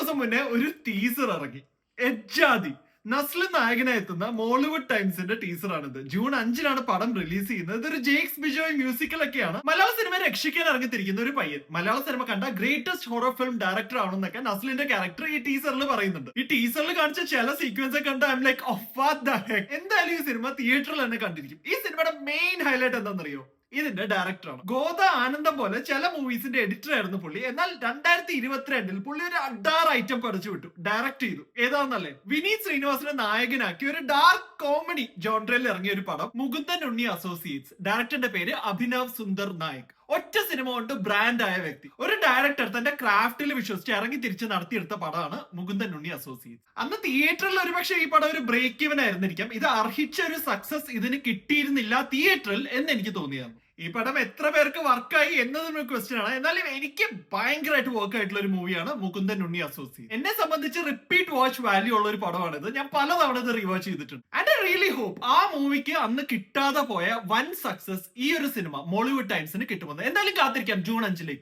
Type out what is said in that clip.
ദിവസം മുന്നേ ഒരു ടീസർ ഇറങ്ങി. എജ്ജാതി നസ്ലിൻ നായകനായി എത്തുന്ന മോളിവുഡ് ടൈംസിന്റെ ടീസറാണിത്. ജൂൺ 5-നാണ് പടം റിലീസ് ചെയ്യുന്നത്. ഇതൊരു ജേക്സ് ബിജോയ് മ്യൂസിക്കൽ ഒക്കെയാണ്. മലയാള സിനിമ രക്ഷിക്കാൻ ഇറങ്ങിത്തിരിക്കുന്ന ഒരു പയ്യൻ. മലയാള സിനിമ കണ്ട ഗ്രേറ്റസ്റ്റ് ഹൊറർ ഫിലിം ഡയറക്ടർ ആണെന്നൊക്കെ നസ്ലിന്റെ ക്യാരക്ടർ ഈ ടീസറിൽ പറയുന്നുണ്ട്. ഈ ടീസറിൽ കാണിച്ച ചില സീക്വൻസ് കണ്ട് ഐ എം ലൈക്ക് എന്തായാലും ഈ സിനിമ തിയേറ്ററിൽ തന്നെ കണ്ടിരിക്കും. ഈ സിനിമയുടെ മെയിൻ ഹൈലൈറ്റ് എന്താണെന്നറിയോ? ഇതിന്റെ ഡയറക്ടറാണ്. ഗോദ ആനന്ദം പോലെ ചില മൂവീസിന്റെ എഡിറ്റർ ആയിരുന്നു പുള്ളി. എന്നാൽ 2022-ൽ പുള്ളി ഒരു അഡാർ ഐറ്റം പഠിച്ചു വിട്ടു, ഡയറക്ട് ചെയ്തു. ഏതാണെന്നല്ലേ? വിനീത് ശ്രീനിവാസനെ നായകനാക്കി ഒരു ഡാർക്ക് കോമഡി ജോൺറയിൽ ഇറങ്ങിയ ഒരു പടം മുകുന്ദൻ ഉണ്ണി അസോസിയേറ്റ്സ്. ഡയറക്ടറിന്റെ പേര് അഭിനവ് സുന്ദർ നായക്. ഒറ്റ സിനിമ കൊണ്ട് ബ്രാൻഡ് ആയ വ്യക്തി. ഒരു ഡയറക്ടർ തന്റെ ക്രാഫ്റ്റിൽ വിശ്വസിച്ച് ഇറങ്ങി തിരിച്ച് നടത്തിയെടുത്ത പടമാണ് മുകുന്ദൻ ഉണ്ണി അസോസിയേറ്റ്സ്. അന്ന് തിയേറ്ററിൽ ഒരുപക്ഷെ ഈ പടം ഒരു ബ്രേക്ക് ഇവൻ ആയിരുന്നിരിക്കാം. ഇത് അർഹിച്ച ഒരു സക്സസ് ഇതിന് കിട്ടിയിരുന്നില്ല തിയേറ്ററിൽ എന്ന് എനിക്ക് തോന്നിയാണ്. ഈ പടം എത്ര പേർക്ക് വർക്കായി എന്നതൊരു ക്വസ്റ്റ്യൻ ആണ്. എന്നാലും എനിക്ക് ഭയങ്കരമായിട്ട് വർക്ക് ആയിട്ടുള്ള ഒരു മൂവിയാണ് മുകുന്ദൻ ഉണ്ണി അസോസിയേറ്റ്. എന്നെ സംബന്ധിച്ച് റിപ്പീറ്റ് വാച്ച് വാല്യൂ ഉള്ള ഒരു പടമാണിത്. ഞാൻ പലതവണ ഇത് റീവാച്ച് ചെയ്തിട്ടുണ്ട്. ആൻഡ് ഐ റിയലി ഹോപ്പ് ആ മൂവിക്ക് അന്ന് കിട്ടാതെ പോയ വൻ സക്സസ് ഈ ഒരു സിനിമ മോളിവുഡ് ടൈംസിന് കിട്ടുമെന്ന്. എന്തായാലും കാത്തിരിക്കാം ജൂൺ 5-ലേക്ക്.